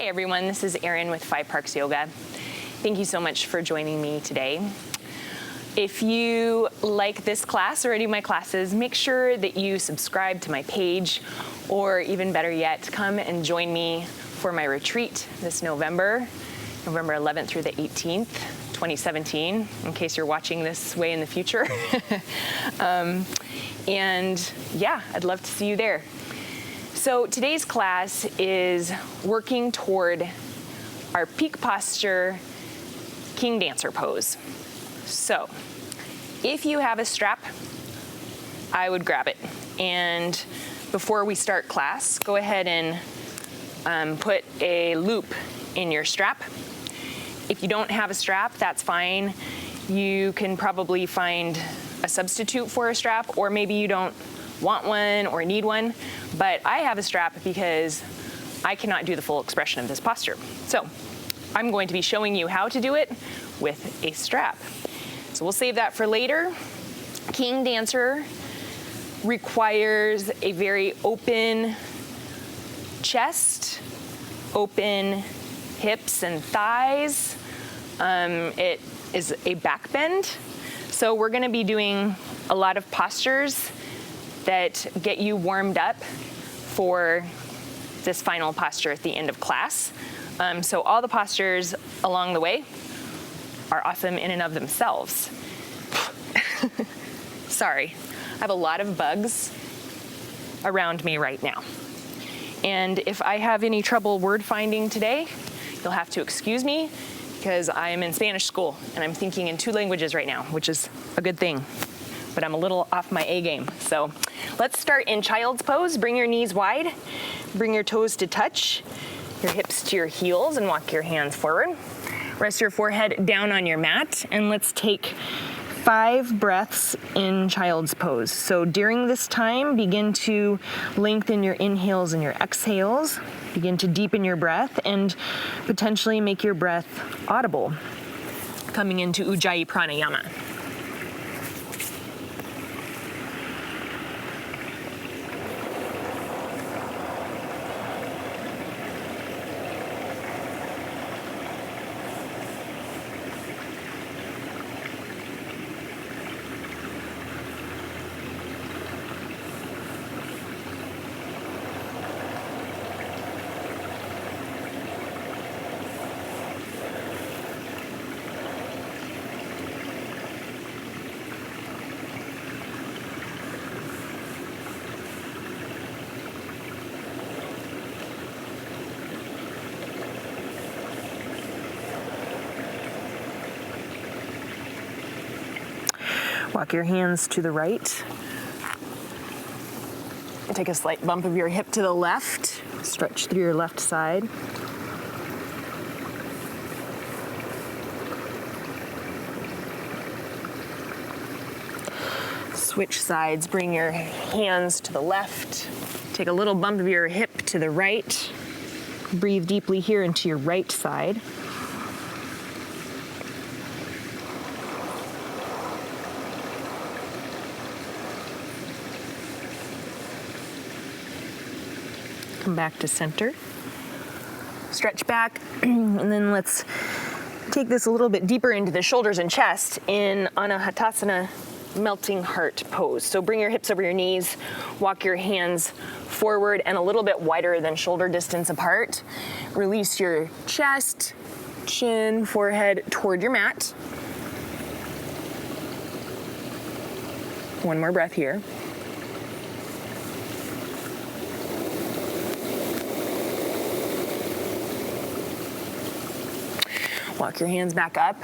everyone, this is Erin with 5 Parks Yoga. Thank you so much for joining me today. If you like this class or any of my classes, make sure that you subscribe to my page, or even better yet, come and join me for my retreat this November 11th through the 18th, 2017, in case you're watching this way in the future. And yeah, I'd love to see you there. So today's class is working toward our peak posture king dancer pose. So if you have a strap, I would grab it. And before we start class, go ahead and put a loop in your strap. If you don't have a strap, that's fine. You can probably find a substitute for a strap, or maybe you don't want one or need one, but I have a strap because I cannot do the full expression of this posture. So I'm going to be showing you how to do it with a strap. So we'll save that for later. King dancer requires a very open chest, open hips and thighs. It is a back bend. So we're gonna be doing a lot of postures that get you warmed up for this final posture at the end of class. So all the postures along the way are awesome in and of themselves. Sorry, I have a lot of bugs around me right now. And if I have any trouble word finding today, you'll have to excuse me, because I am in Spanish school and I'm thinking in 2 languages right now, which is a good thing, but I'm a little off my A game. So let's start in child's pose. Bring your knees wide, bring your toes to touch, your hips to your heels, and walk your hands forward. Rest your forehead down on your mat, and let's take 5 breaths in child's pose. So during this time, begin to lengthen your inhales and your exhales. Begin to deepen your breath and potentially make your breath audible. Coming into Ujjayi Pranayama. Walk your hands to the right. Take a slight bump of your hip to the left. Stretch through your left side. Switch sides. Bring your hands to the left. Take a little bump of your hip to the right. Breathe deeply here into your right side. Come back to center. Stretch back, and then let's take this a little bit deeper into the shoulders and chest in Anahatasana melting heart pose. So bring your hips over your knees, walk your hands forward and a little bit wider than shoulder distance apart. Release your chest, chin, forehead toward your mat. One more breath here. Walk your hands back up,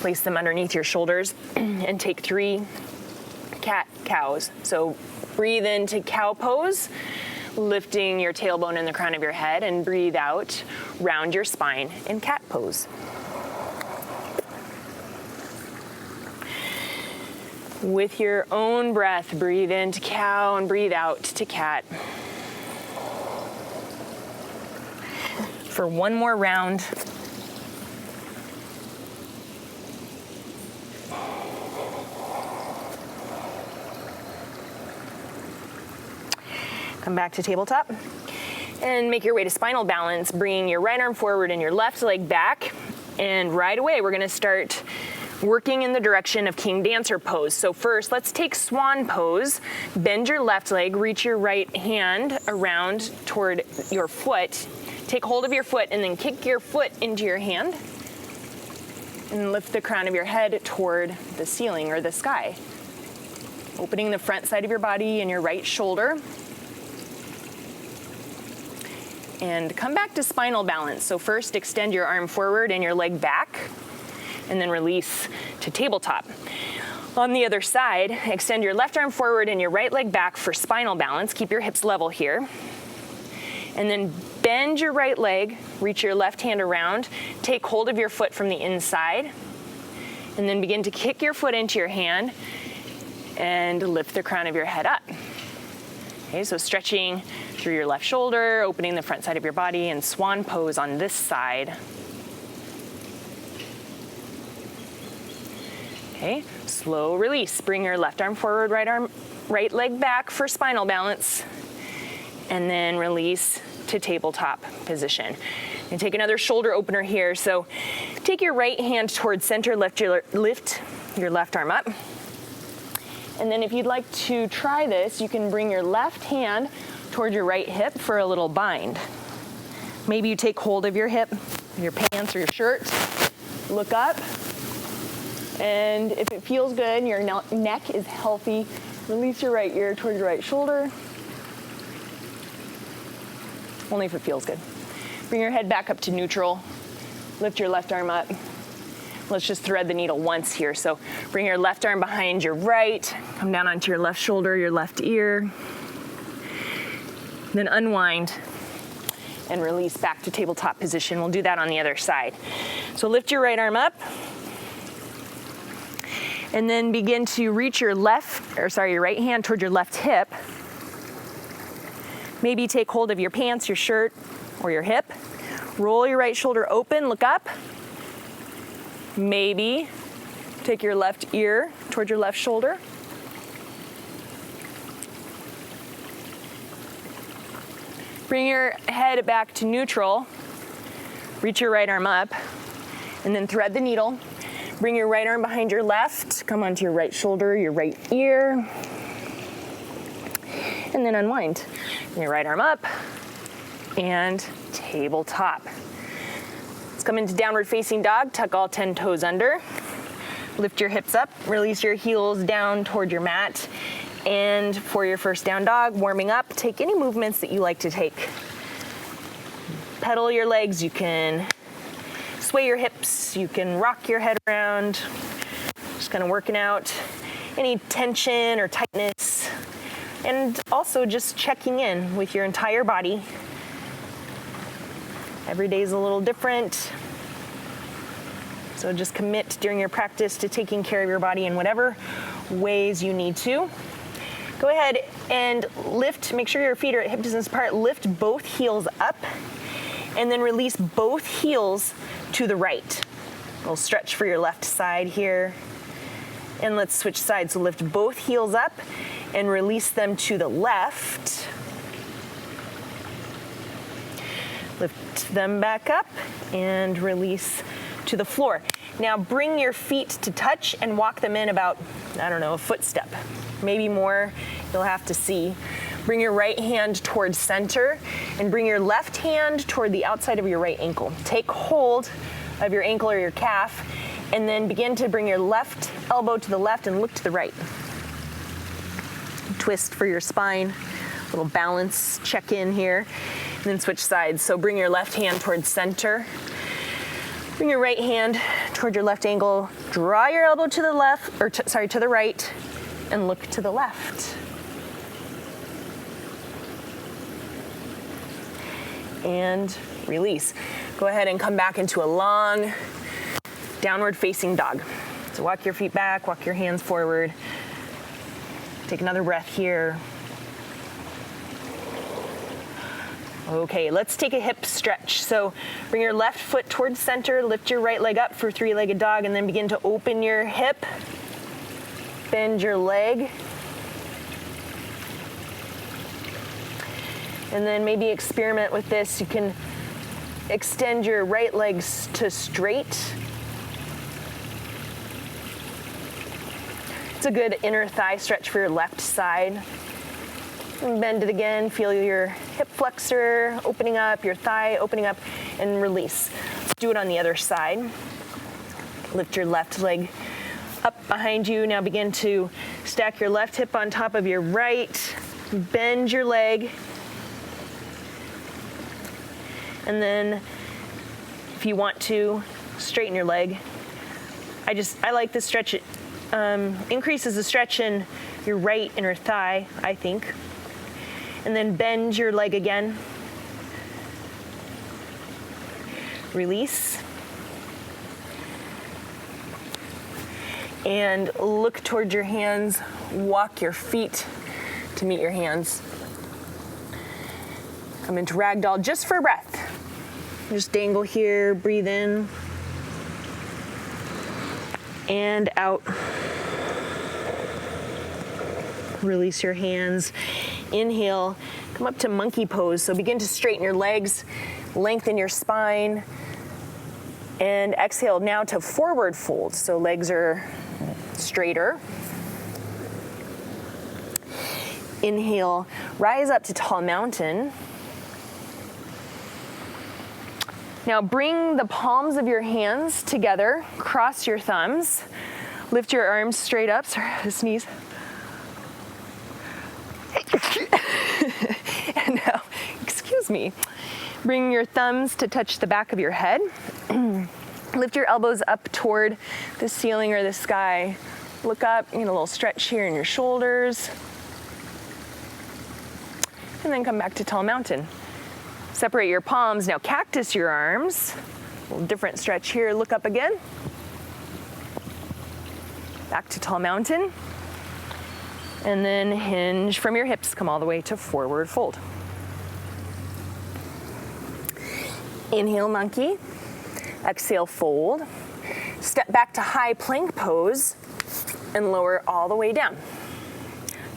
place them underneath your shoulders, and take 3 cat-cows. So breathe into cow pose, lifting your tailbone and the crown of your head, and breathe out, round your spine in cat pose. With your own breath, breathe into cow and breathe out to cat. For one more round. Come back to tabletop. And make your way to spinal balance, bringing your right arm forward and your left leg back. And right away, we're gonna start working in the direction of King Dancer pose. So first, let's take swan pose. Bend your left leg, reach your right hand around toward your foot. Take hold of your foot and then kick your foot into your hand. And lift the crown of your head toward the ceiling or the sky. Opening the front side of your body and your right shoulder. And come back to spinal balance. So first, extend your arm forward and your leg back, and then release to tabletop. On the other side, extend your left arm forward and your right leg back for spinal balance. Keep your hips level here. And then bend your right leg, reach your left hand around, take hold of your foot from the inside, and then begin to kick your foot into your hand and lift the crown of your head up. Okay, so stretching through your left shoulder, opening the front side of your body, and swan pose on this side. Okay, slow release. Bring your left arm forward, right leg back for spinal balance, and then release to tabletop position. And take another shoulder opener here. So take your right hand towards center, lift your left arm up. And then if you'd like to try this, you can bring your left hand toward your right hip for a little bind. Maybe you take hold of your hip, your pants or your shirt, look up, and if it feels good and your neck is healthy, release your right ear toward your right shoulder. Only if it feels good. Bring your head back up to neutral, lift your left arm up. Let's just thread the needle once here. So bring your left arm behind your right, come down onto your left shoulder, your left ear. Then unwind and release back to tabletop position. We'll do that on the other side. So lift your right arm up and then begin to reach your right hand toward your left hip. Maybe take hold of your pants, your shirt, or your hip. Roll your right shoulder open, look up. Maybe take your left ear toward your left shoulder. Bring your head back to neutral. Reach your right arm up and then thread the needle. Bring your right arm behind your left. Come onto your right shoulder, your right ear. And then unwind. Bring your right arm up and tabletop. Let's come into downward facing dog. Tuck all 10 toes under. Lift your hips up. Release your heels down toward your mat. And for your first down dog, warming up, take any movements that you like to take. Pedal your legs. You can sway your hips. You can rock your head around. Just kind of working out any tension or tightness. And also just checking in with your entire body. Every day is a little different. So just commit during your practice to taking care of your body in whatever ways you need to. Go ahead and lift, make sure your feet are at hip distance apart. Lift both heels up and then release both heels to the right. We'll stretch for your left side here. And let's switch sides. So lift both heels up and release them to the left. Lift them back up and release to the floor. Now bring your feet to touch and walk them in about, a footstep, maybe more, you'll have to see. Bring your right hand towards center and bring your left hand toward the outside of your right ankle. Take hold of your ankle or your calf and then begin to bring your left elbow to the left and look to the right. Twist for your spine, little balance check in here. And then switch sides. So bring your left hand towards center. Bring your right hand toward your left ankle. Draw your elbow to the left, to the right, and look to the left. And release. Go ahead and come back into a long downward facing dog. So walk your feet back, walk your hands forward. Take another breath here. Okay, let's take a hip stretch. So bring your left foot towards center, lift your right leg up for three-legged dog, and then begin to open your hip, bend your leg. And then maybe experiment with this. You can extend your right legs to straight. It's a good inner thigh stretch for your left side. And bend it again, feel your hip flexor opening up, your thigh opening up, and release. Let's do it on the other side. Lift your left leg up behind you. Now begin to stack your left hip on top of your right. Bend your leg. And then if you want to, straighten your leg. I like this stretch. It increases the stretch in your right inner thigh, I think. And then bend your leg again. Release. And look toward your hands. Walk your feet to meet your hands. Come into ragdoll just for a breath. Just dangle here, breathe in. And out. Release your hands. Inhale, come up to monkey pose. So begin to straighten your legs, lengthen your spine, and exhale now to forward fold. So legs are straighter. Inhale, rise up to tall mountain. Now bring the palms of your hands together, cross your thumbs, lift your arms straight up. Sorry, I have to sneeze. And now, excuse me, bring your thumbs to touch the back of your head. Lift your elbows up toward the ceiling or the sky. Look up, you get a little stretch here in your shoulders. And then come back to tall mountain. Separate your palms. Now cactus your arms. A little different stretch here. Look up again. Back to tall mountain. And then hinge from your hips. Come all the way to forward fold. Inhale, monkey. Exhale, fold. Step back to high plank pose and lower all the way down.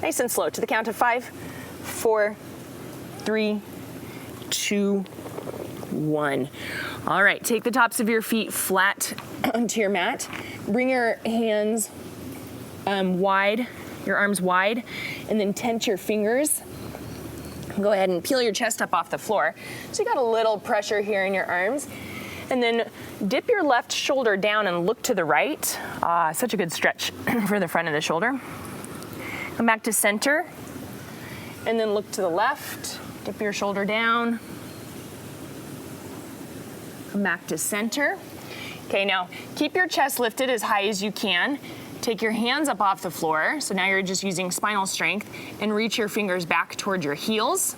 Nice and slow to the count of 5, 4, 3, 2, 1. All right, take the tops of your feet flat onto your mat. Bring your hands wide, your arms wide, and then tent your fingers. Go ahead and peel your chest up off the floor. So you got a little pressure here in your arms. And then dip your left shoulder down and look to the right. Such a good stretch for the front of the shoulder. Come back to center. And then look to the left. Dip your shoulder down. Come back to center. Okay, now keep your chest lifted as high as you can. Take your hands up off the floor. So now you're just using spinal strength, and reach your fingers back toward your heels.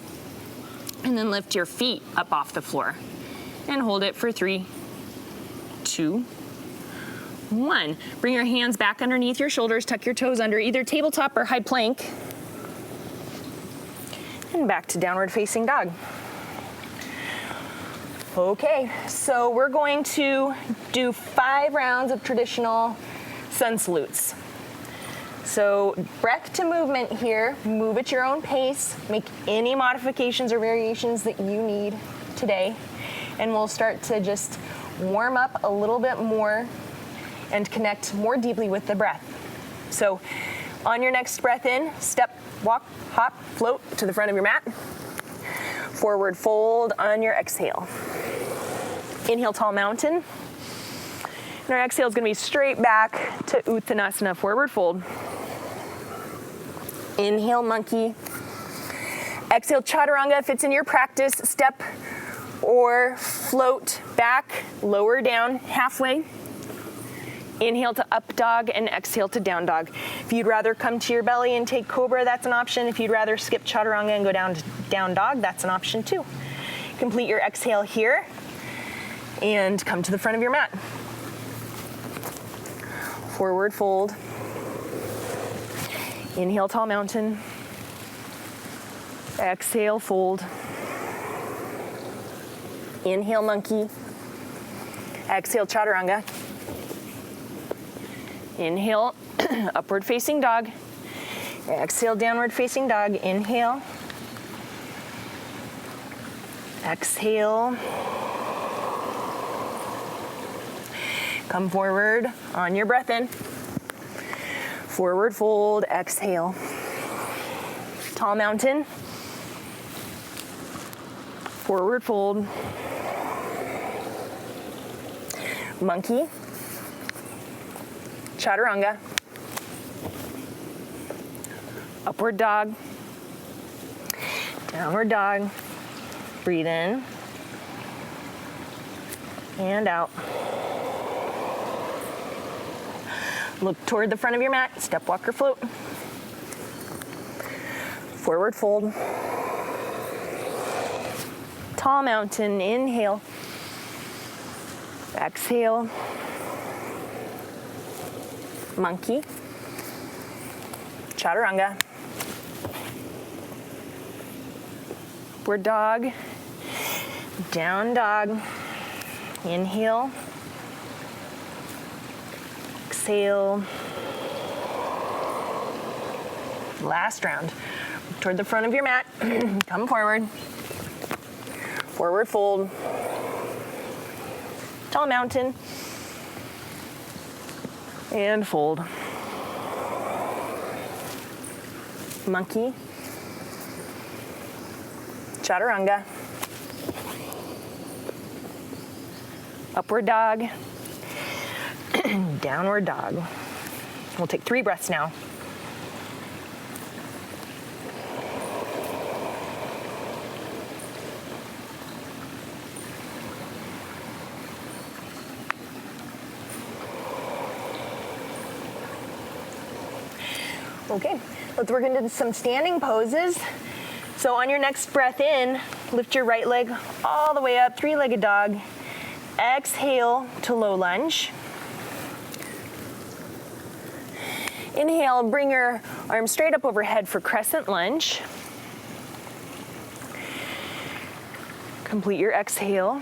And then lift your feet up off the floor. And hold it for 3, 2, 1. Bring your hands back underneath your shoulders. Tuck your toes under either tabletop or high plank. And back to downward facing dog. Okay, so we're going to do 5 rounds of traditional sun salutes. So breath to movement here. Move at your own pace. Make any modifications or variations that you need today. And we'll start to just warm up a little bit more and connect more deeply with the breath. So on your next breath in, step, walk, hop, float to the front of your mat. Forward fold on your exhale. Inhale, tall mountain. And our exhale is going to be straight back to Uttanasana, forward fold. Inhale, monkey. Exhale, chaturanga. If it's in your practice, step or float back, lower down, halfway. Inhale to up dog and exhale to down dog. If you'd rather come to your belly and take cobra, that's an option. If you'd rather skip chaturanga and go down to down dog, that's an option too. Complete your exhale here and come to the front of your mat. Forward fold. Inhale, tall mountain. Exhale, fold. Inhale, monkey. Exhale, chaturanga. Inhale, upward facing dog. Exhale, downward facing dog. Inhale. Exhale. Come forward on your breath in. Forward fold, exhale. Tall mountain. Forward fold. Monkey. Chaturanga. Upward dog. Downward dog. Breathe in. And out. Look toward the front of your mat. Step, walk, or float. Forward fold. Tall mountain. Inhale. Exhale. Monkey. Chaturanga. Upward dog. Down dog. Inhale. Exhale. Last round. Toward the front of your mat. Come forward. Forward fold. Tall mountain. And fold. Monkey. Chaturanga. Upward dog. Downward dog. We'll take 3 breaths now. Okay, let's work into some standing poses. So on your next breath in, lift your right leg all the way up, 3-legged dog. Exhale to low lunge. Inhale, bring your arms straight up overhead for crescent lunge. Complete your exhale.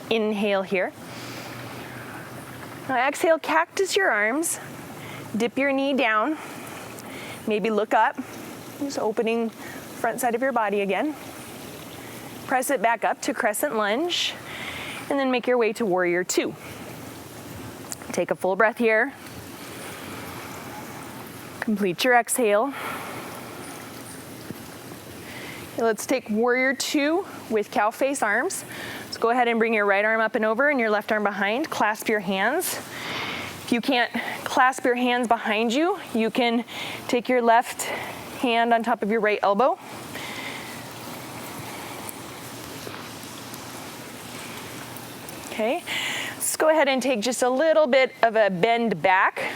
Inhale here. Now exhale, cactus your arms. Dip your knee down. Maybe look up. Just opening front side of your body again. Press it back up to crescent lunge. And then make your way to warrior 2. Take a full breath here. Complete your exhale. Okay, let's take warrior 2 with cow face arms. Let's go ahead and bring your right arm up and over and your left arm behind. Clasp your hands. If you can't clasp your hands behind you, you can take your left hand on top of your right elbow. Okay, let's go ahead and take just a little bit of a bend back.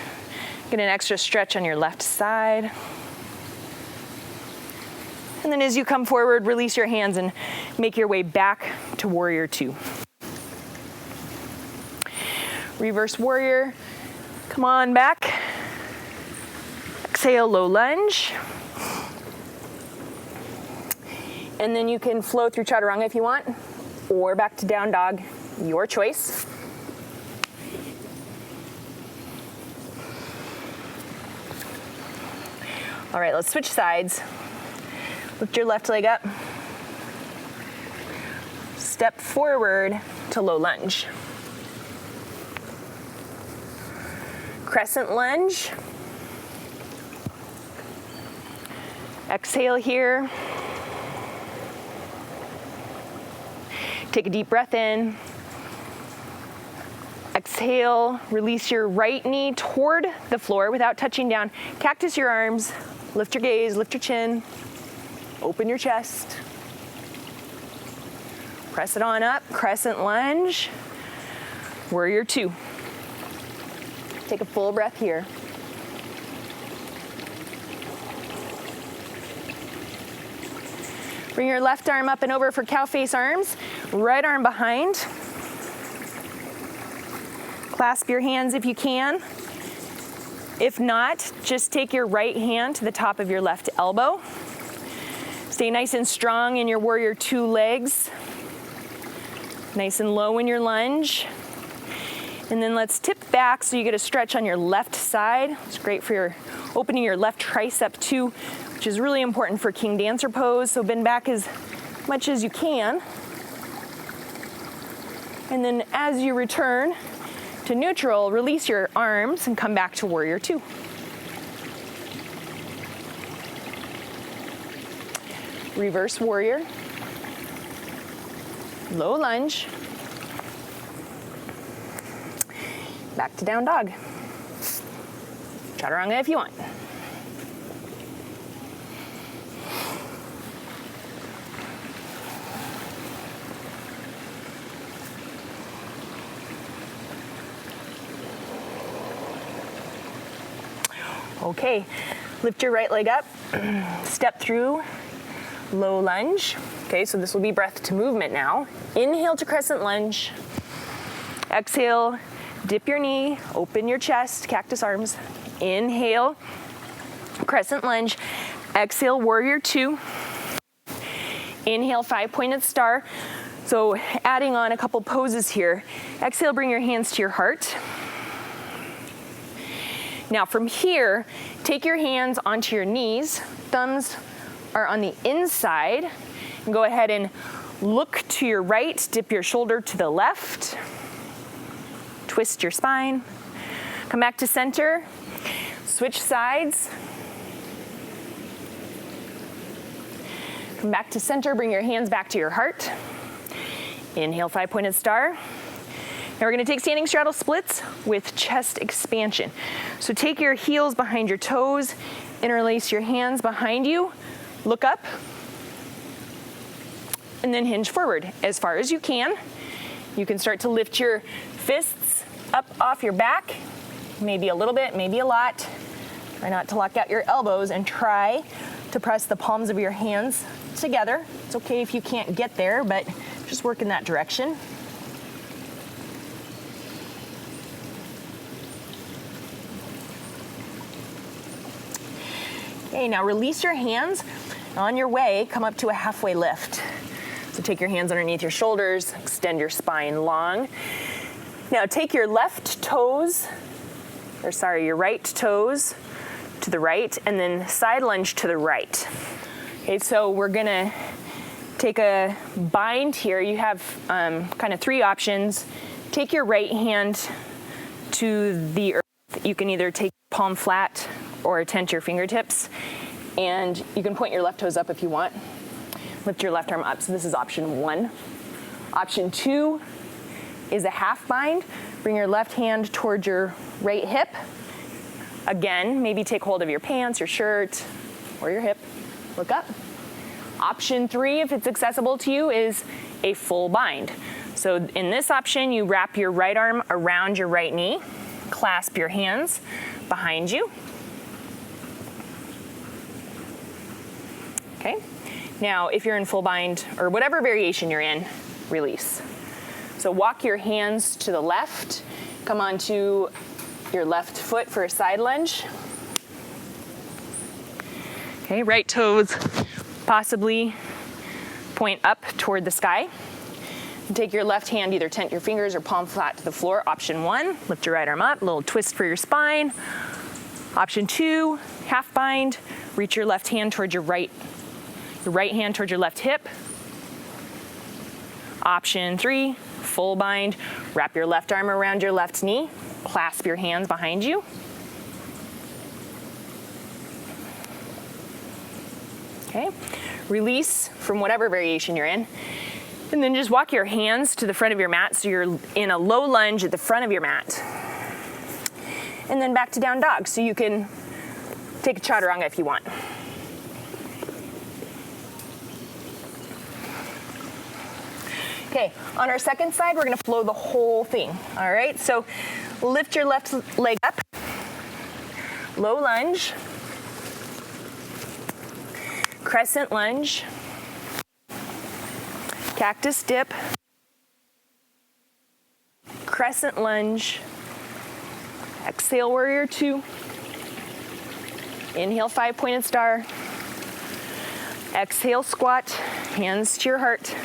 Get an extra stretch on your left side. And then as you come forward, release your hands and make your way back to warrior 2. Reverse warrior. Come on back. Exhale, low lunge. And then you can flow through chaturanga if you want, or back to down dog, your choice. All right, let's switch sides. Lift your left leg up. Step forward to low lunge. Crescent lunge. Exhale here. Take a deep breath in. Exhale, release your right knee toward the floor without touching down. Cactus your arms, lift your gaze, lift your chin, open your chest. Press it on up, crescent lunge, warrior 2. Take a full breath here. Bring your left arm up and over for cow face arms, right arm behind. Clasp your hands if you can. If not, just take your right hand to the top of your left elbow. Stay nice and strong in your warrior 2 legs. Nice and low in your lunge. And then let's tip back so you get a stretch on your left side. It's great for your opening your left tricep too, which is really important for King Dancer pose. So bend back as much as you can. And then as you return to neutral, release your arms and come back to Warrior Two. Reverse Warrior. Low lunge. Back to down dog. Chaturanga if you want. Okay, lift your right leg up, step through, low lunge. Okay, so this will be breath to movement now. Inhale to crescent lunge. Exhale, dip your knee, open your chest, cactus arms. Inhale, crescent lunge. Exhale, Warrior Two. Inhale, 5-pointed star. So adding on a couple poses here. Exhale, bring your hands to your heart. Now from here, take your hands onto your knees. Thumbs are on the inside. And go ahead and look to your right, dip your shoulder to the left. Twist your spine. Come back to center. Switch sides. Come back to center, bring your hands back to your heart. Inhale, 5-pointed star. Now we're gonna take standing straddle splits with chest expansion. So take your heels behind your toes, interlace your hands behind you, look up, and then hinge forward as far as you can. You can start to lift your fists up off your back, maybe a little bit, maybe a lot. Try not to lock out your elbows and try to press the palms of your hands together. It's okay if you can't get there, but just work in that direction. Okay, now release your hands. On your way, come up to a halfway lift. So take your hands underneath your shoulders, extend your spine long. Now take your right toes to the right, and then side lunge to the right. Okay, so we're gonna take a bind here. You have kind of three options. Take your right hand to the earth. You can either take palm flat or tent your fingertips, and you can point your left toes up if you want. Lift your left arm up. So this is option 1. Option 2 is a half bind. Bring your left hand towards your right hip. Again, maybe take hold of your pants, your shirt, or your hip. Look up. Option 3, if it's accessible to you, is a full bind. So in this option, you wrap your right arm around your right knee, clasp your hands behind you. Okay. Now, if you're in full bind, or whatever variation you're in, release. So walk your hands to the left, come onto your left foot for a side lunge. Okay, right toes possibly point up toward the sky. And take your left hand, either tent your fingers or palm flat to the floor. Option 1, lift your right arm up, a little twist for your spine. Option 2, half bind, reach your left hand towards your right hand towards your left hip. Option 3, full bind, wrap your left arm around your left knee, clasp your hands behind you. Okay, release from whatever variation you're in. And then just walk your hands to the front of your mat so you're in a low lunge at the front of your mat. And then back to down dog, so you can take a chaturanga if you want. Okay, on our second side, we're gonna flow the whole thing, all right? So lift your left leg up, low lunge, crescent lunge, cactus dip, crescent lunge, exhale, Warrior Two, inhale, 5-pointed star, exhale, squat, hands to your heart,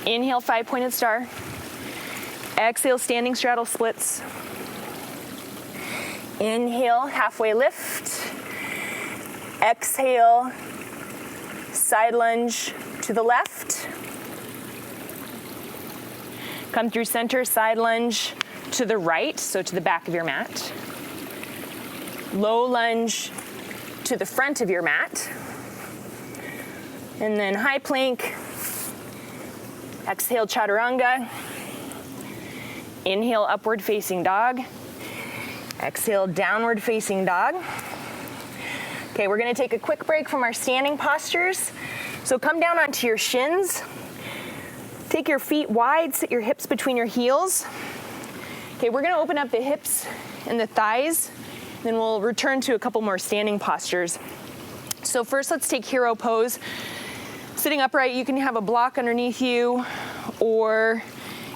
inhale, 5-pointed star, Exhale, standing straddle splits. Inhale, halfway lift. Exhale, side lunge to the left. Come through center, side lunge to the right, so to the back of your mat. Low lunge to the front of your mat. And then high plank. Exhale, chaturanga. Inhale, upward facing dog. Exhale, downward facing dog. Okay, we're gonna take a quick break from our standing postures. So come down onto your shins. Take your feet wide, sit your hips between your heels. Okay, we're gonna open up the hips and the thighs, then we'll return to a couple more standing postures. So first, let's take hero pose. Sitting upright, you can have a block underneath you, or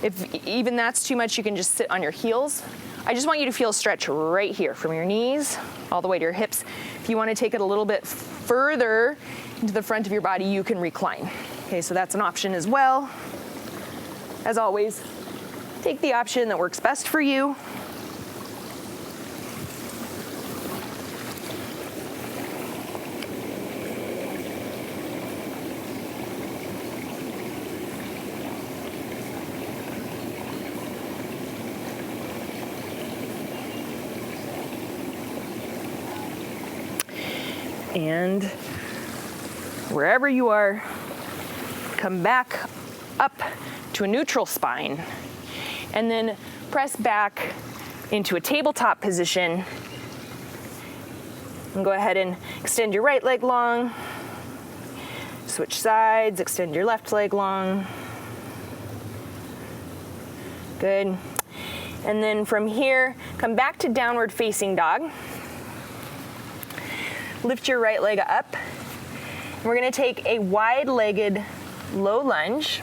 if even that's too much, you can just sit on your heels. I just want you to feel a stretch right here from your knees all the way to your hips. If you want to take it a little bit further into the front of your body, you can recline. Okay, so that's an option as well. As always, take the option that works best for you. And wherever you are, come back up to a neutral spine, and then press back into a tabletop position. And go ahead and extend your right leg long, switch sides, extend your left leg long. Good. And then from here, come back to downward facing dog. Lift your right leg up. We're gonna take a wide-legged low lunge.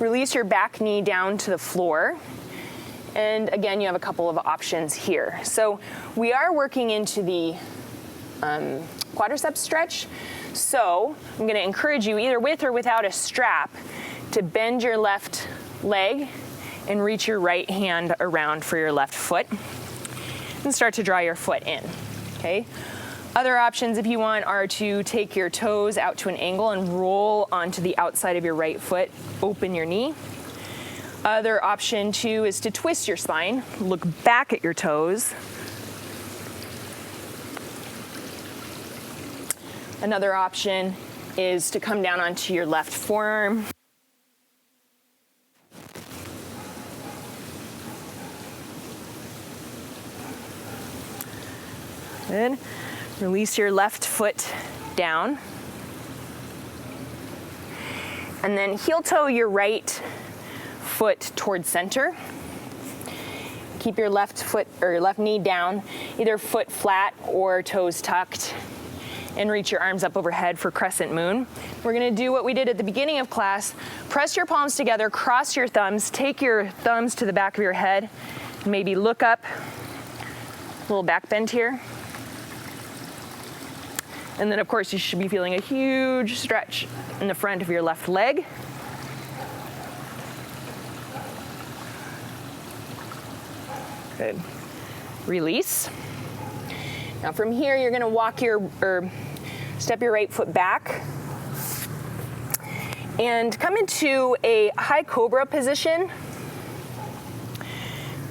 Release your back knee down to the floor. And again, you have a couple of options here. So we are working into the quadriceps stretch. So I'm gonna encourage you, either with or without a strap, to bend your left leg and reach your right hand around for your left foot. And start to draw your foot in, okay? Other options, if you want, are to take your toes out to an angle and roll onto the outside of your right foot, open your knee. Other option too is to twist your spine, look back at your toes. Another option is to come down onto your left forearm. Good. Release your left foot down. And then heel toe your right foot towards center. Keep your left foot or your left knee down, either foot flat or toes tucked, and reach your arms up overhead for crescent moon. We're gonna do what we did at the beginning of class. Press your palms together, cross your thumbs, take your thumbs to the back of your head, maybe look up, a little back bend here. And then of course you should be feeling a huge stretch in the front of your left leg. Good. Release. Now from here you're gonna walk step your right foot back and come into a high cobra position.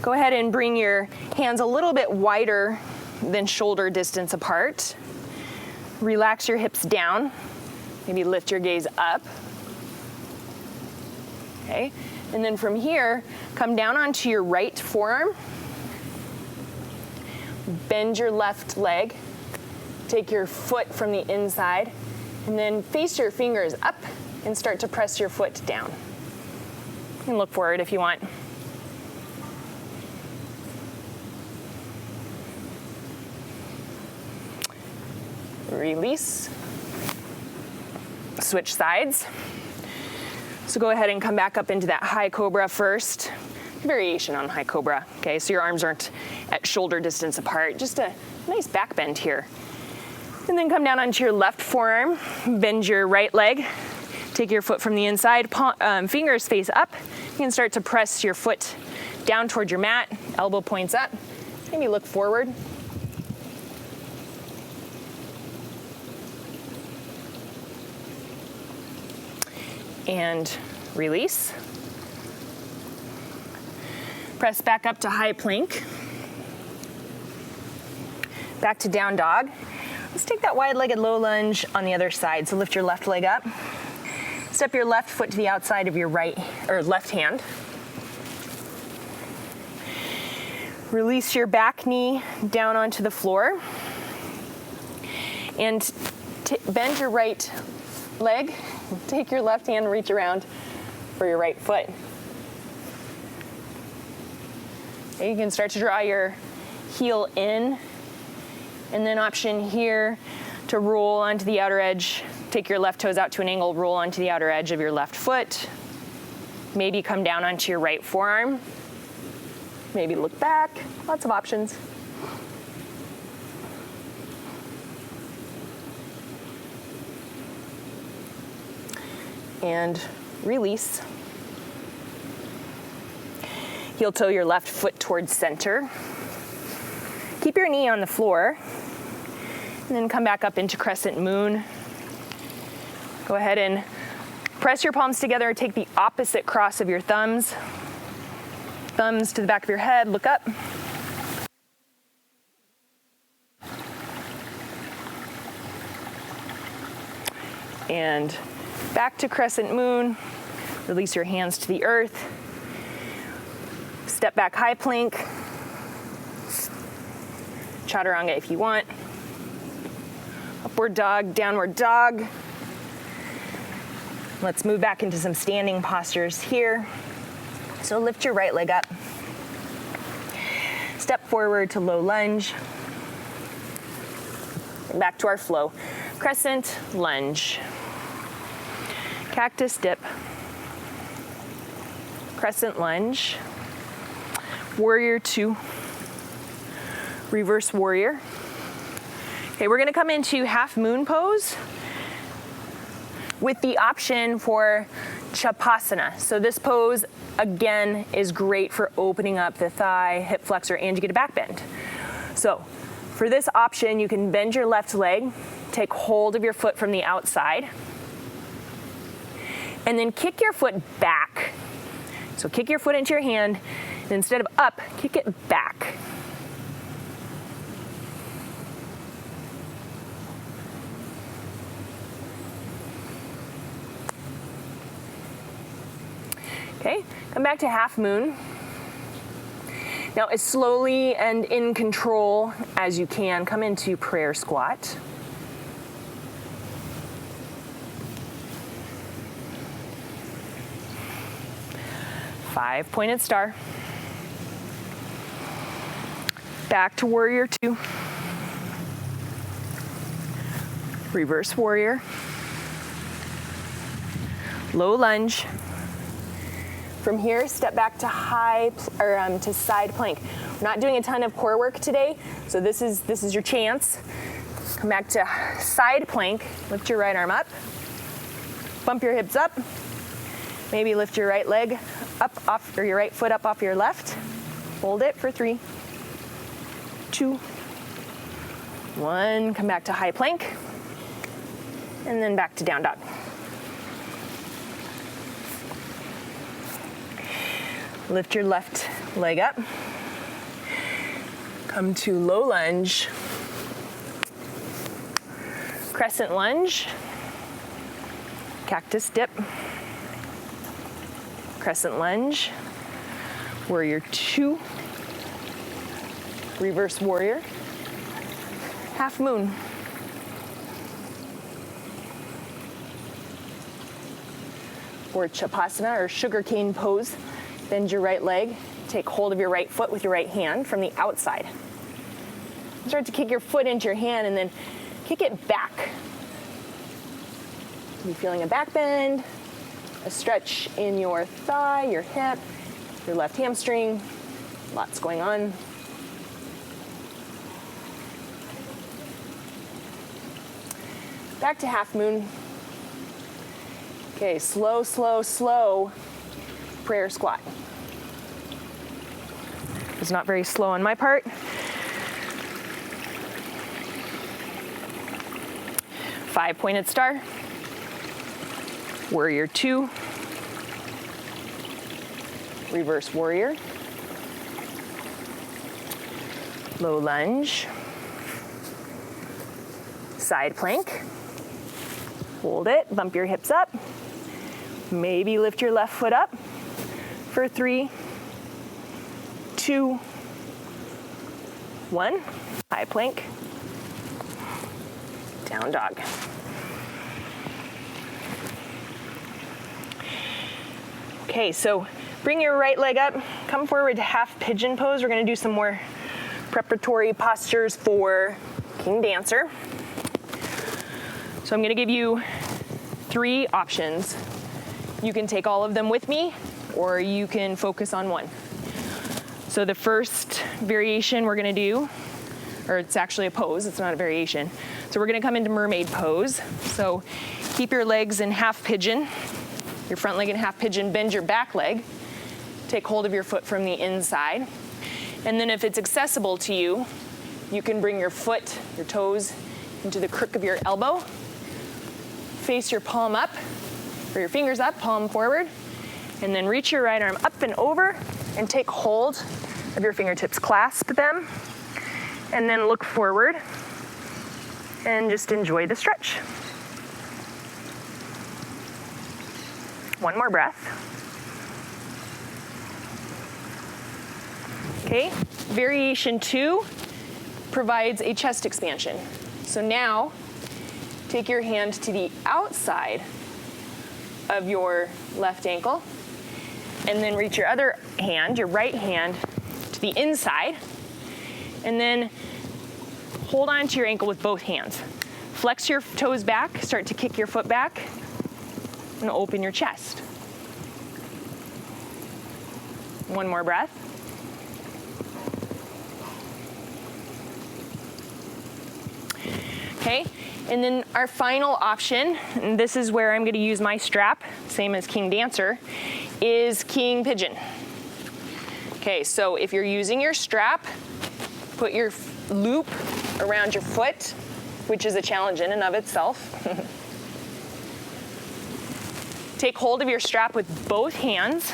Go ahead and bring your hands a little bit wider than shoulder distance apart. Relax your hips down. Maybe lift your gaze up. Okay, and then from here, come down onto your right forearm. Bend your left leg. Take your foot from the inside, and then face your fingers up and start to press your foot down. And look forward if you want. Release. Switch sides. So go ahead and come back up into that high cobra first. Variation on high cobra, okay? So your arms aren't at shoulder distance apart, just a nice back bend here. And then come down onto your left forearm, bend your right leg, Take your foot from the inside, fingers face up. You can start to press your foot down toward your mat, elbow points up. Maybe look forward. And release. Press back up to high plank. Back to down dog. Let's take that wide-legged low lunge on the other side. So lift your left leg up. Step your left foot to the outside of your right or left hand. Release your back knee down onto the floor. And bend your right leg. Take your left hand, reach around for your right foot. Okay, you can start to draw your heel in. And then option here to roll onto the outer edge. Take your left toes out to an angle, roll onto the outer edge of your left foot. Maybe come down onto your right forearm. Maybe look back. Lots of options. And release. Heel toe your left foot towards center. Keep your knee on the floor. And then come back up into crescent moon. Go ahead and press your palms together. Take the opposite cross of your thumbs. Thumbs to the back of your head, look up. And back to crescent moon. Release your hands to the earth. Step back high plank. Chaturanga if you want. Upward dog, downward dog. Let's move back into some standing postures here. So lift your right leg up. Step forward to low lunge. And back to our flow. Crescent lunge. Cactus dip. Crescent lunge. Warrior two. Reverse warrior. Okay, we're gonna come into half moon pose with the option for Chapasana. So this pose, again, is great for opening up the thigh, hip flexor, and you get a back bend. So for this option, you can bend your left leg, take hold of your foot from the outside, and then kick your foot back. So kick your foot into your hand, and instead of up, kick it back. Okay, come back to half moon. Now, as slowly and in control as you can, come into prayer squat. Five-pointed star. Back to warrior two. Reverse warrior. Low lunge. From here, step back to to side plank. We're not doing a ton of core work today, so this is your chance. Come back to side plank. Lift your right arm up. Bump your hips up. Maybe lift your right leg up off, or your right foot up off your left. Hold it for 3, 2, 1. Come back to high plank, and then back to down dog. Lift your left leg up. Come to low lunge. Crescent lunge. Cactus dip. Crescent lunge. Warrior two. Reverse warrior. Half moon. Or Chapasana, or sugarcane pose. Bend your right leg, take hold of your right foot with your right hand from the outside. Start to kick your foot into your hand and then kick it back. You're feeling a back bend, a stretch in your thigh, your hip, your left hamstring. Lots going on. Back to half moon. Okay, slow, slow, slow prayer squat. It's not very slow on my part. 5-pointed star. Warrior 2. Reverse warrior. Low lunge. Side plank. Hold it, bump your hips up. Maybe lift your left foot up for 3, 2, 1. High plank. Down dog. Okay, so bring your right leg up, come forward to half pigeon pose. We're gonna do some more preparatory postures for King Dancer. So I'm gonna give you 3 options. You can take all of them with me, or you can focus on one. So the first variation we're gonna do, or it's actually a pose, it's not a variation. So we're gonna come into mermaid pose. So keep your legs in half pigeon, your front leg in half pigeon, bend your back leg, take hold of your foot from the inside. And then if it's accessible to you, you can bring your foot, your toes, into the crook of your elbow. Face your palm up, or your fingers up, palm forward, and then reach your right arm up and over and take hold of your fingertips. Clasp them, and then look forward and just enjoy the stretch. One more breath. Okay, variation 2 provides a chest expansion. So now, take your hand to the outside of your left ankle, and then reach your other hand, your right hand, to the inside, and then hold on to your ankle with both hands. Flex your toes back, start to kick your foot back, and open your chest. One more breath. Okay, and then our final option, and this is where I'm going to use my strap, same as King Dancer, is King Pigeon. Okay, so if you're using your strap, put your loop around your foot, which is a challenge in and of itself. Take hold of your strap with both hands,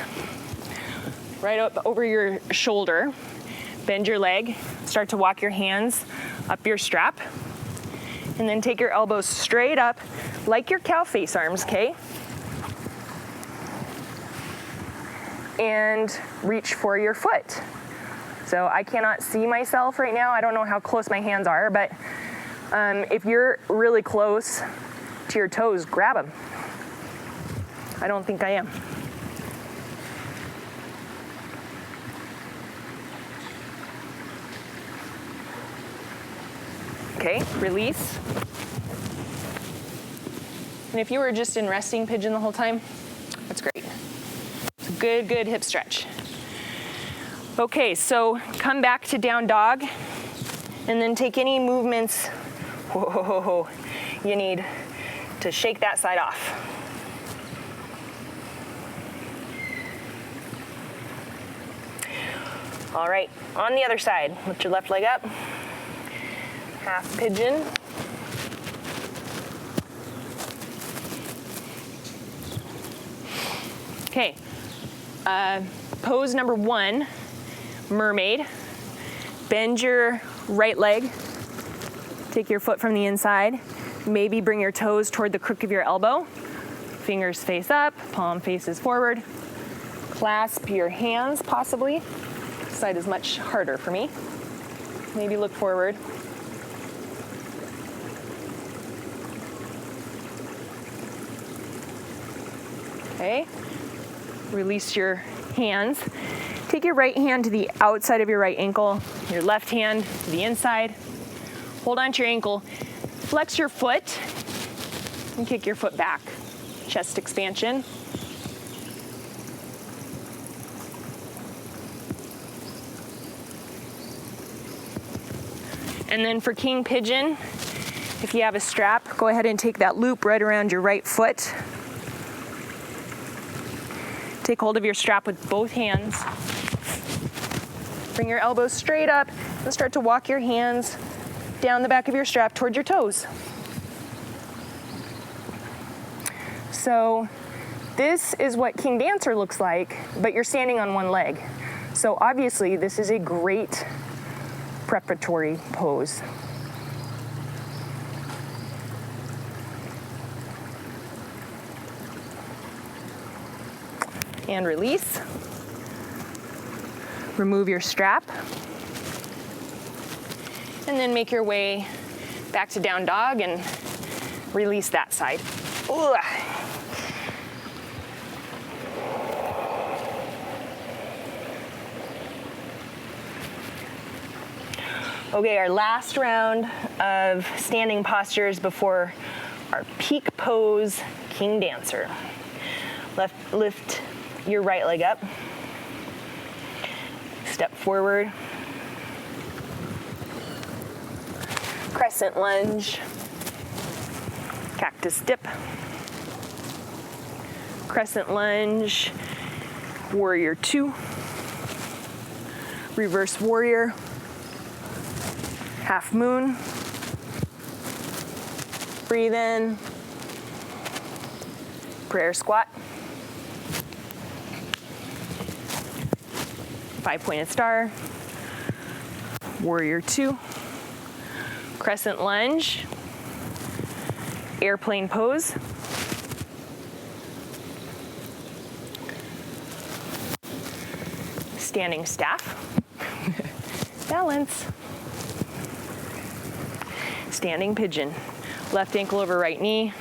right up over your shoulder. Bend your leg, start to walk your hands up your strap, and then take your elbows straight up like your cow face arms, okay? And reach for your foot. So I cannot see myself right now. I don't know how close my hands are, but if you're really close to your toes, grab them. I don't think I am. Okay, release. And if you were just in resting pigeon the whole time, that's great. It's a good, good hip stretch. Okay, so come back to down dog, and then take any movements you need to shake that side off. All right, on the other side, lift your left leg up. Half pigeon. Okay, pose number 1, mermaid. Bend your right leg, take your foot from the inside, maybe bring your toes toward the crook of your elbow. Fingers face up, palm faces forward. Clasp your hands, possibly. This side is much harder for me. Maybe look forward. Okay, release your hands. Take your right hand to the outside of your right ankle, your left hand to the inside. Hold on to your ankle, flex your foot, and kick your foot back. Chest expansion. And then for King Pigeon, if you have a strap, go ahead and take that loop right around your right foot. Take hold of your strap with both hands. Bring your elbows straight up and start to walk your hands down the back of your strap towards your toes. So this is what King Dancer looks like, but you're standing on one leg. So obviously this is a great preparatory pose. And release. Remove your strap. And then make your way back to down dog and release that side. Ugh. Okay, our last round of standing postures before our peak pose, King Dancer. Lift your right leg up. Step forward. Crescent lunge. Cactus dip. Crescent lunge. Warrior 2. Reverse warrior. Half moon. Breathe in. Prayer squat. 5-pointed star. Warrior 2. Crescent lunge. Airplane pose. Standing staff. Balance. Standing pigeon. Left ankle over right knee.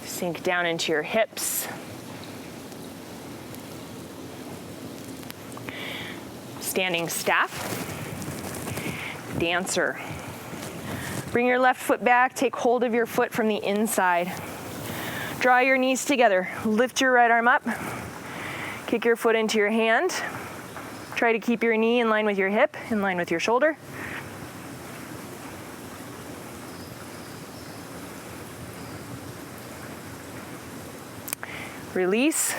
Sink down into your hips. Standing staff. Dancer. Bring your left foot back. Take hold of your foot from the inside. Draw your knees together. Lift your right arm up. Kick your foot into your hand. Try to keep your knee in line with your hip, in line with your shoulder. Release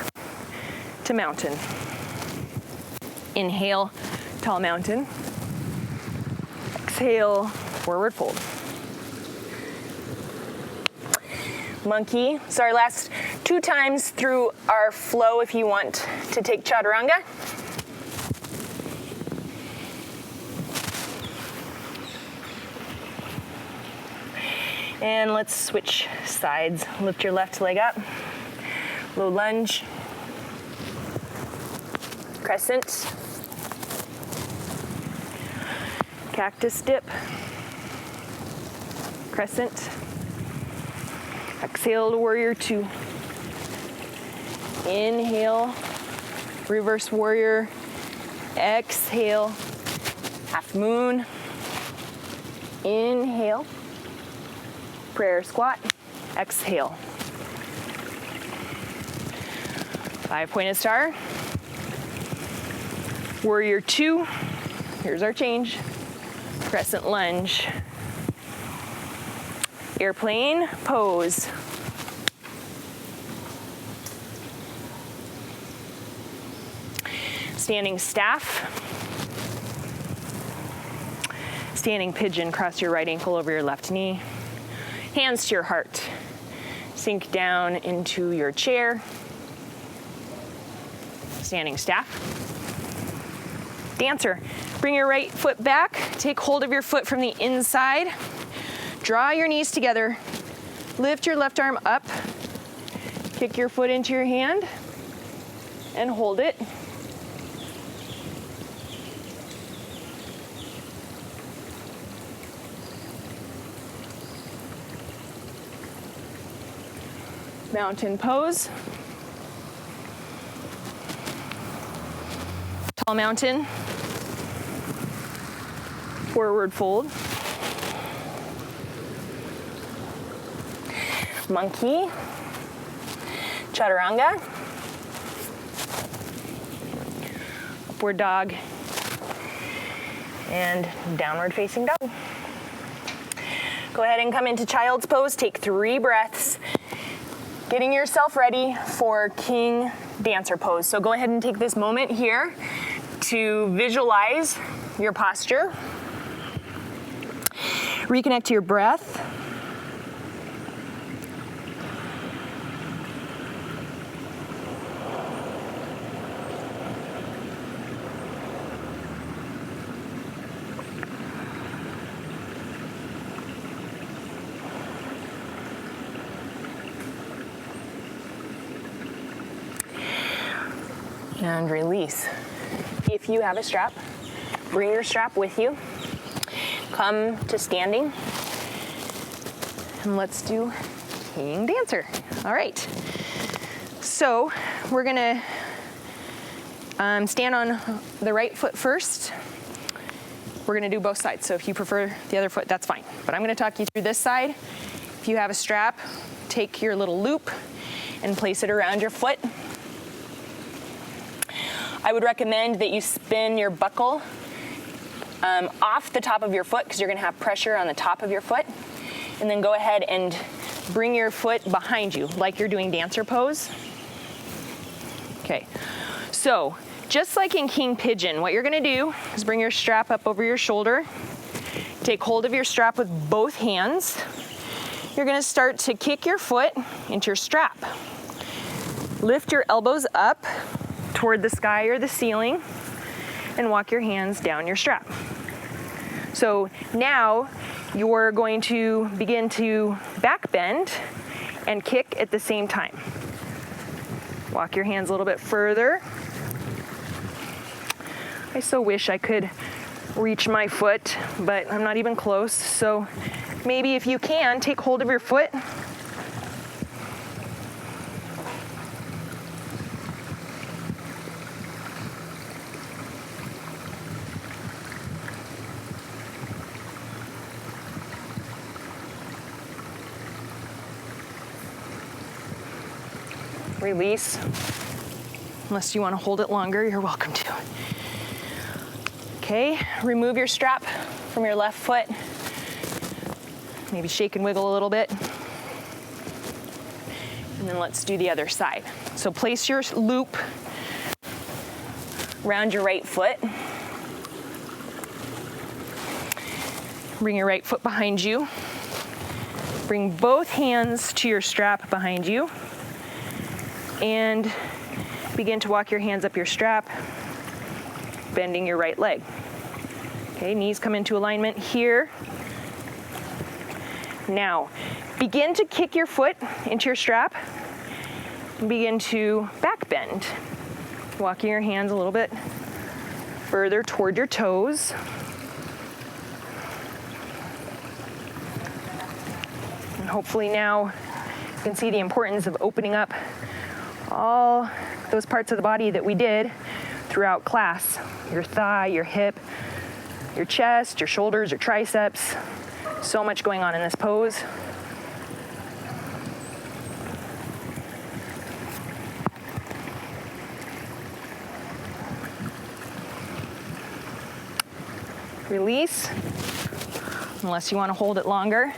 to mountain. Inhale, tall mountain. Exhale, forward fold. Monkey. So our last 2 times through our flow if you want to take Chaturanga. And let's switch sides. Lift your left leg up. Low lunge. Crescent. Cactus dip. Crescent. Exhale to warrior 2. Inhale. Reverse warrior. Exhale. Half moon. Inhale. Prayer squat. Exhale. 5-pointed star. Warrior 2. Here's our change. Crescent lunge. Airplane pose. Standing staff. Standing pigeon. Cross your right ankle over your left knee. Hands to your heart. Sink down into your chair. Standing staff. Dancer. Bring your right foot back. Take hold of your foot from the inside. Draw your knees together. Lift your left arm up. Kick your foot into your hand and hold it. Mountain pose. Tall mountain. Forward fold. Monkey. Chaturanga. Upward dog. And downward facing dog. Go ahead and come into child's pose. Take 3 breaths. getting yourself ready for King Dancer pose. So go ahead and take this moment here to visualize your posture. Reconnect to your breath. And release. If you have a strap, bring your strap with you. Come to standing. And let's do King Dancer. All right. So we're gonna stand on the right foot first. We're gonna do both sides. So if you prefer the other foot, that's fine. But I'm gonna talk you through this side. If you have a strap, take your little loop and place it around your foot. I would recommend that you spin your buckle off the top of your foot because you're gonna have pressure on the top of your foot. And then go ahead and bring your foot behind you like you're doing dancer pose. Okay, so just like in King Pigeon, what you're gonna do is bring your strap up over your shoulder. Take hold of your strap with both hands. You're gonna start to kick your foot into your strap. Lift your elbows up toward the sky or the ceiling and walk your hands down your strap. So now you're going to begin to back bend and kick at the same time. Walk your hands a little bit further. I so wish I could reach my foot, but I'm not even close. So maybe if you can, take hold of your foot. Release. Unless you want to hold it longer, you're welcome to. Okay, remove your strap from your left foot. Maybe shake and wiggle a little bit. And then let's do the other side. So place your loop around your right foot. Bring your right foot behind you. Bring both hands to your strap behind you. And begin to walk your hands up your strap, bending your right leg. Okay, knees come into alignment here. Now, begin to kick your foot into your strap and begin to back bend. Walking your hands a little bit further toward your toes. And hopefully now you can see the importance of opening up all those parts of the body that we did throughout class. Your thigh, your hip, your chest, your shoulders, your triceps. So much going on in this pose. Release, unless you want to hold it longer.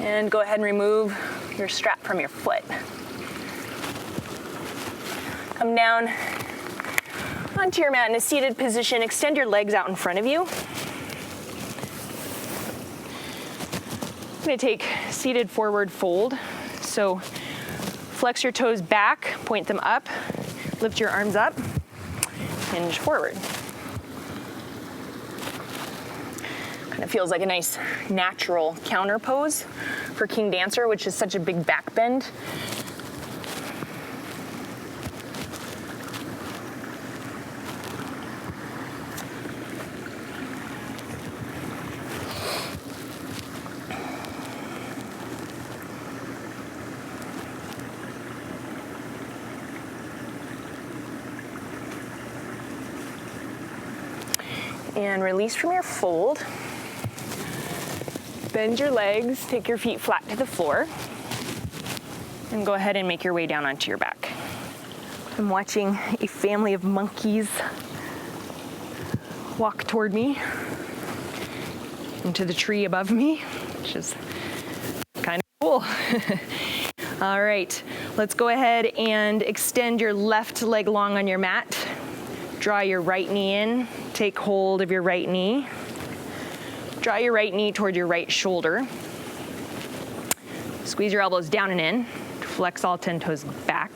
And go ahead and remove your strap from your foot. Come down onto your mat in a seated position. Extend your legs out in front of you. I'm going to take seated forward fold. So flex your toes back, point them up, lift your arms up, hinge forward. Kind of feels like a nice natural counter pose for King Dancer, which is such a big back bend. And release from your fold. Bend your legs, take your feet flat to the floor, and go ahead and make your way down onto your back. I'm watching a family of monkeys walk toward me into the tree above me, which is kind of cool. cool. All right, let's go ahead and extend your left leg long on your mat. Draw your right knee in, take hold of your right knee. Draw your right knee toward your right shoulder. Squeeze your elbows down and in. Flex all 10 toes back.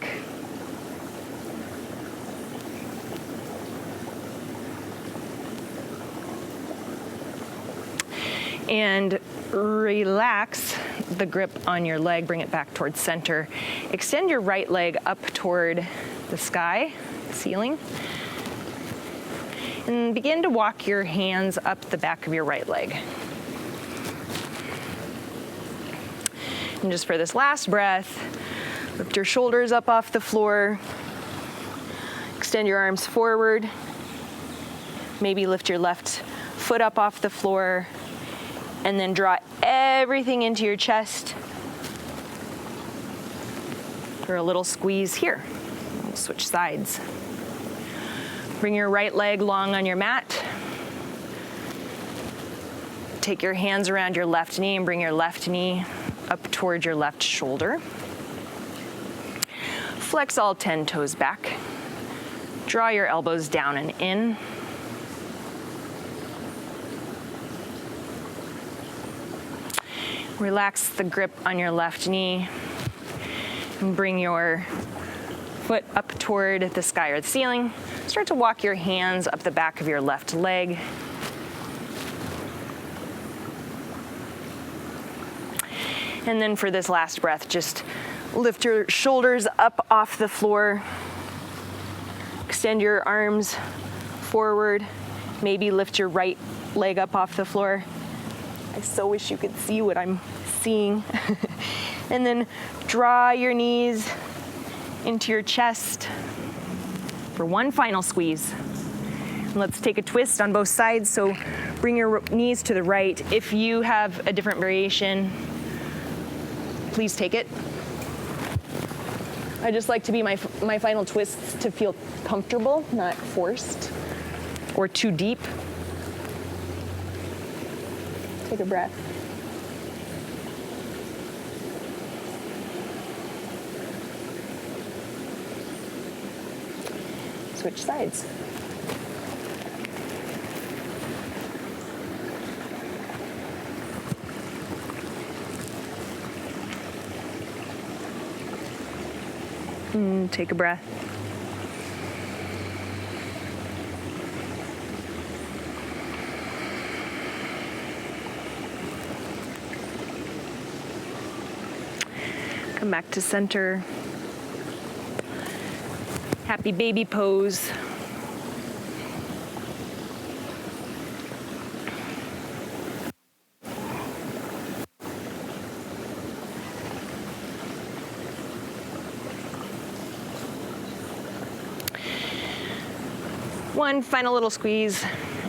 And relax the grip on your leg, bring it back towards center. Extend your right leg up toward the sky, ceiling. And begin to walk your hands up the back of your right leg. And just for this last breath, lift your shoulders up off the floor. Extend your arms forward. Maybe lift your left foot up off the floor. And then draw everything into your chest for a little squeeze here. We'll switch sides. Bring your right leg long on your mat. Take your hands around your left knee and bring your left knee up towards your left shoulder. Flex all 10 toes back. Draw your elbows down and in. Relax the grip on your left knee and bring your foot up toward the sky or the ceiling. Start to walk your hands up the back of your left leg. And then for this last breath, just lift your shoulders up off the floor. Extend your arms forward. Maybe lift your right leg up off the floor. I so wish you could see what I'm seeing. And then draw your knees into your chest for one final squeeze. And let's take a twist on both sides. So bring your knees to the right. If you have a different variation, please take it. I just like to be my final twists to feel comfortable, not forced or too deep. Take a breath. Switch sides. Take a breath. Come back to center. Happy baby pose. One final little squeeze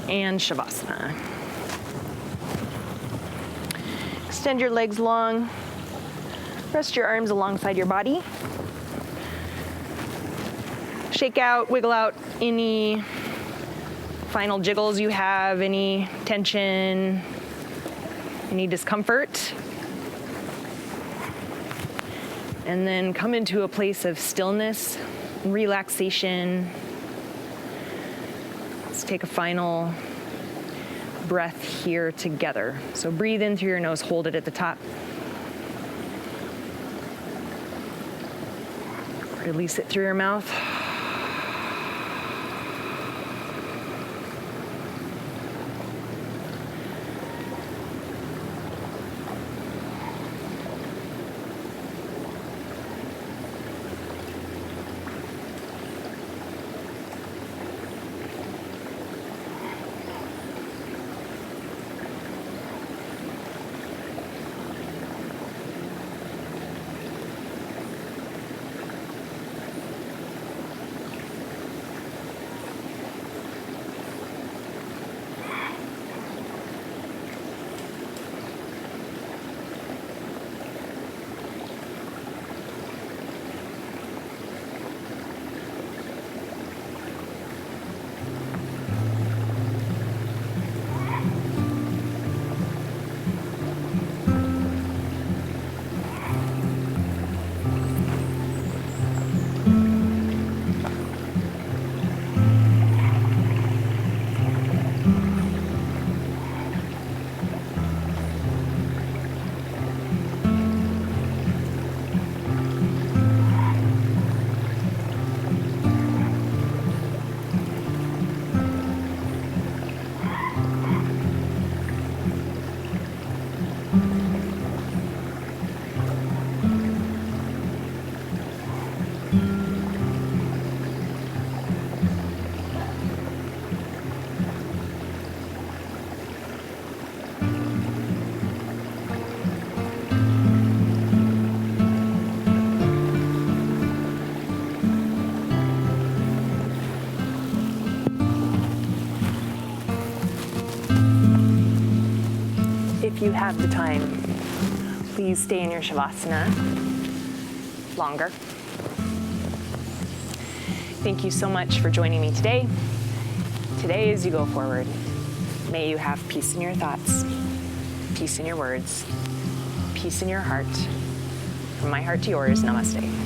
and Shavasana. Extend your legs long. Rest your arms alongside your body. Shake out, wiggle out any final jiggles you have, any tension, any discomfort. And then come into a place of stillness and relaxation. Let's take a final breath here together. So breathe in through your nose, hold it at the top. Release it through your mouth. if you have the time, please stay in your Shavasana longer. Thank you so much for joining me today. Today, as you go forward, may you have peace in your thoughts, peace in your words, peace in your heart. From my heart to yours, namaste.